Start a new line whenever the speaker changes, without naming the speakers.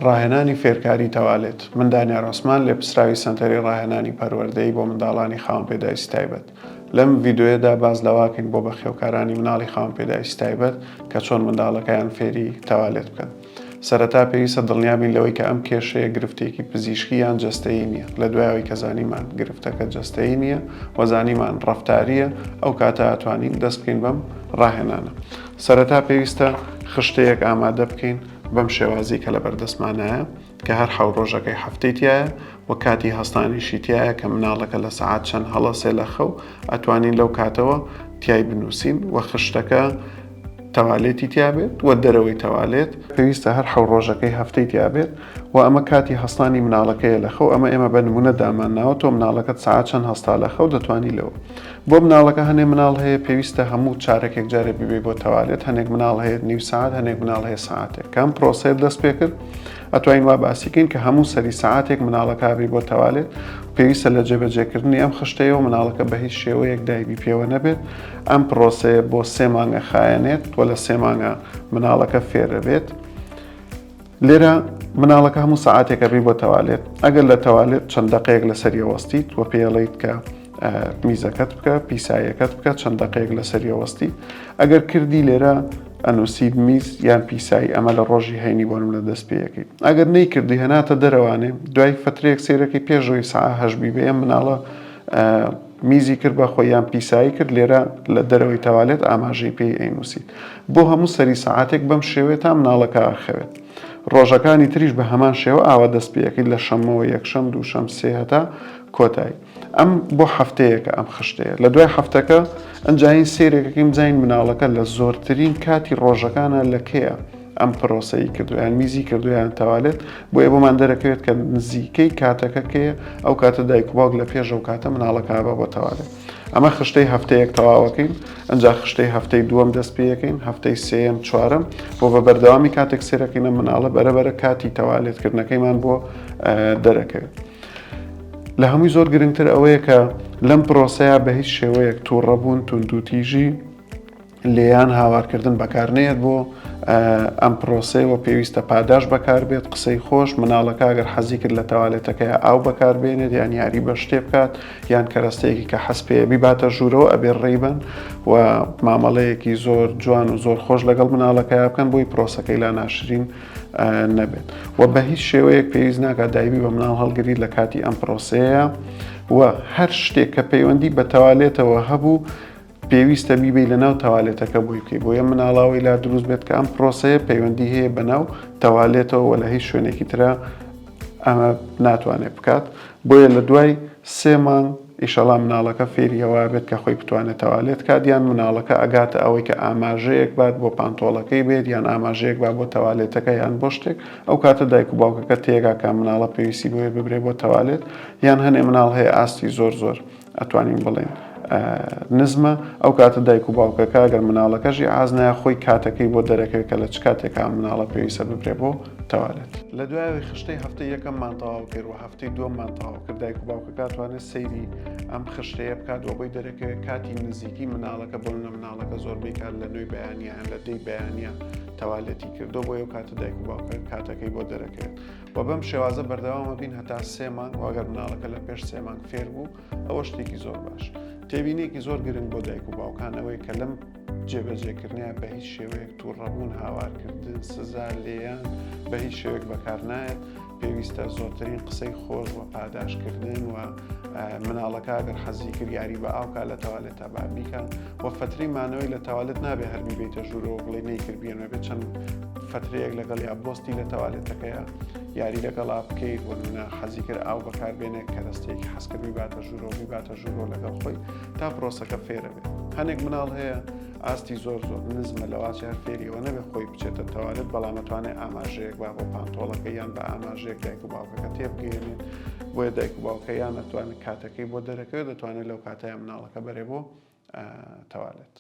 ڕاهێنانی فێرکاری تەوالێت. من دانیار عوسمان لێ پسراوی سەنتەری ڕاهێنانی پەروەردەیی بۆ منداڵانی خاوەن پێداویستی تایبەت. لەم ڤیدیۆیەدا باز لەواکەین بۆ بەخێوکارانی مناڵی خاوەن پێداویستی تایبەت کە چۆن منداڵەکەیان فێری تەوالێت بکەن. سەرەتا پێویستە دڵنیابین لەوەی کە ئەم کێشەیە گرفتێکی پزیشکی یان جەستەیی نییە. لە دوایەوەی کە زانیمان گرفتەکە جەستەیی نییە و زانیمان ڕەفتاریە، ئەو کاتە ئەتوانین دەست بکەین بەم ڕاهێنانە. سەرەتا پێویستە خشتەیەک ئامادە بکەین بەم شێوازی کە لە بەردەستمانایە کە هەر حەوت ڕۆژەکەی هەفتەی تایە و کاتی هەستانیشی تایە کە مناڵەکە لە سەعات چەند هەڵەسێ لە خەو ئەتوانین لەو کاتەوە تیای بنووسین و خشتەکە تەوالێتی تیابێت و دەرەوەی تەوالێت پێویستە هەر حەوت ڕۆژەکەی هەفتەی تیابێت و ئەمە کاتی هەستانی مناڵەکەیە لە خەو. ئەمە ئێمە بە نمونە دامانناوە تۆ مناڵەکەت سەعات چەند هەستا لە خەو دەتوانی لەوە. بۆ مناڵەکە هەنێ مناڵ هەیە پێویستە هەموو چارەکێک جارێ ببێ بۆ تەوالێت، هەنێک مناڵ هەیە نیو ساعت، هەنێک مناڵ هەیە ساعتێک. کام پرۆسەیە دەست پێ کرد ئەتوانین وا باسیکەین کە هەموو سەری ساعتێک مناڵەکە بێ بۆ تەوالێت. پێویستە لە جێبەجێکردنی ئەم خشتەیە و مناڵەکە بە هیچ شێوەیەک دایبی پێوە نەبێت. ئەم پرۆسەیە بۆ 3 مانگە خایەنێت و لە 3 مانگە مناڵەکە فێرە بێت. لێرە مناڵەکە هەموو ساعتێکە بێ بۆ تەوالێت. ئەگەر لە تەوالێت چەند دقەیەک لەسەری وەستیت و پێڵیت کە میزەکەت بکە، پیسایەکەت بکە، چەند دقەیەک لەسەری وەستی. ئەگەر کردی لێرە ئەنووسید میز یان پیسایی، ئەمە لە ڕۆژی هەینی بۆ لە دەست پێیەکەی. ئەگەر نەیکردی هەناتە دەرەوانێ دوای فترێک سێرەکەی پێشەوەی ساعە 8 بێ مناڵە میزی کرد بە خۆی یان پیسایی کرد لێرە لە دەرەوەی تەوالێت ئاماژەی پێی ئەینووسیت. بۆ هەموو سەری ساعتێک بەم شێوێت تا مناڵەکە ئاخەوێت. ڕۆژەکانی تریش بە هەمان شێوە ئاوا دەست پێیەکەی لە شەمەوە یەکشەم، دووشەم، سێ هەتا کۆتایی. ئەم بۆ هەفتەیەکە ئەم خشتەیە. لە دوای هەفتەکە ئەنجاین سێرێکەکەیم بزانین مناڵەکە لە زۆرترین کاتی ڕۆژەکانە لەکەیە ئەم پرۆسەی کردویان میزی کردویان تەوالێت. بۆیە بۆمان دەرەکەوێت کە نزیکەی کاتەکەکەیە ئەو کاتە دایک و باوک لە پێش ئەو کاتە مناڵەکە بە بۆ تەوالێت. ئەمە خشتەی هەفتەیەک تەواوەکەین. ئەنجا خشتەی هەفتەی دووەم دەست پێیەکەین، هەفتەی سێم، چوارەم بۆ بە بەردەوامی کاتێک سێرەکەینە مناڵە بەرەبەرە کاتی تەوالێتکردنەکەیمان بۆ دەرەکەوێت. لە هەمووی زۆر گرنگتر ئەوەیە کە لەم پرۆسەیە بە هیچ شێوەیەک تووڕەبوون، توندوتیژی لێیان هاوارکردن بەکارنێت بۆ ئەم پرۆسەیەوە پێویستە پاداش بەکار بێت، قسەی خۆش، مناڵەکە ئەگەر حەزی کرد لە تەوالێتەکەی ئاو بەکاربێنێت یان یاری بە شتێ بکات یان کەرەستەیەکی کە حەز پێ بیباتە ژوورەوە ئەبێ ڕێیبن و مامەڵەیەکی زۆر جوان و زۆر خۆش لەگەڵ مناڵەکەی بکەن بۆی پرۆسەکەی لا ناشرین نەبێت. و بە هیچ شێوەیەک پێویست ناکات دایبی بە مناڵ هەڵگریت لە کاتی ئەم پرۆسەیە و هەر شتێک کە پەیوەندی بە تەوالێتەوە هەبوو پێویستە بیبێ لە ناو تەوالێتەکە بۆی بکەی. بۆیە مناڵاوی لا دروست بێت کە ئەم پرۆسەیە پەیوەندی هەیە بە ناو تەوالێتەوە و لە هیچ شوێنێکی ترە ئەمە ناتوانێت بکات. بۆیە لە دوای 3 مانگ ئیشەڵا مناڵەکە فێریەوە بێت کە خۆی بتوانێت تەوالێت کات یان مناڵەکە ئەگاتە ئەوەی کە ئاماژەیەک بات بۆ پانتۆڵەکەی بێت یان ئاماژەیەک با بۆ تەوالێتەکە یان بۆ شتێک. ئەو کاتە دایک و باوکەکە تێگا کە مناڵە پێویستی بۆیە ببرێ بۆ تەوالێت یان هەنێ مناڵ هەیە ئاستی زۆر ئەتوانین بڵێن نزمە. ئەو کاتە دایک و باوکەکە ئەگەر مناڵەکەژی ئازنایە خۆی کاتەکەی بۆ دەرەکەوێت کە لە چ کاتێکا مناڵە پێویستە ببرێ بۆ تەوالێت. لە دوایەوەی خشتەی هەفتەی یەکەممان تەواو کرد و هەفتەی دووەممان تەواو کرد دایک و باوکەکە توانێت سەیری ئەم خشتەیە بکات و بۆی دەرەکەوێت کاتی نزیکی مناڵەکە بۆ مناڵەکە زۆربەی کات لە نوێی بەیانیان لە دەی بەیانیە تەوالێتی کردو بۆ ئەو کاتە دایک و باوکە کاتەکەی بۆ دەرەکەوێت و بەم شێوازە بەردەوامە بین هەتا 3 مانگ و ئەگەر مناڵەکە لە پێش 3 مانگ فێر بوو ئەوە شتێکی زۆر باش. تێبینێکی زۆر گرنگ بۆ دایک و باوکانەوەی کە لەم جێبەجێکردنیە بە هیچ شێوەیەک تووڕەبوون، هاوارکردن، سزا لێیان بە هیچ شێوەیەک بەکار نایێت. پێویستە زۆرترین قسەی خۆش و پاداشکردن و مناڵەکە ئەگەر حەزی کرد یاری بە ئاوکە لە تەوالێتە بابیکە و فتری مانەوەی لە تەوالێت نابێ هەربی بێتە ژوورەوە بڵێ نەیکرد بێنێ بێت چەند فترەیەک لەگەڵ یا بۆستی لە تەوالێتەکەیە یاری لەگەڵا بکەیت و حەزی کرد ئاو بەکاربێنێت کەرەستەیەکی حەزکرد بیباتە ژوورەوە لەگەڵ خۆی تا پرۆسەکە فێرە بێت. هەنێک مناڵ هەیە ئاستی زۆر نزمە لەواچە هەر فێریەوە نەبێ خۆی بچێتە تەوالێت بەڵام ئەتوانێت ئاماژەیەک با بۆ پانتۆڵەکە یان بە ئاماژەیەک دایک و باوکەکە تێبگەێنێت. بۆیە دایک و باوکە یان ئەتوانێت کاتەکەی بۆ دەرەکەوێت دەتوانێت لەو کاتەیە مناڵەکە بەرێ بۆ تەوالێت.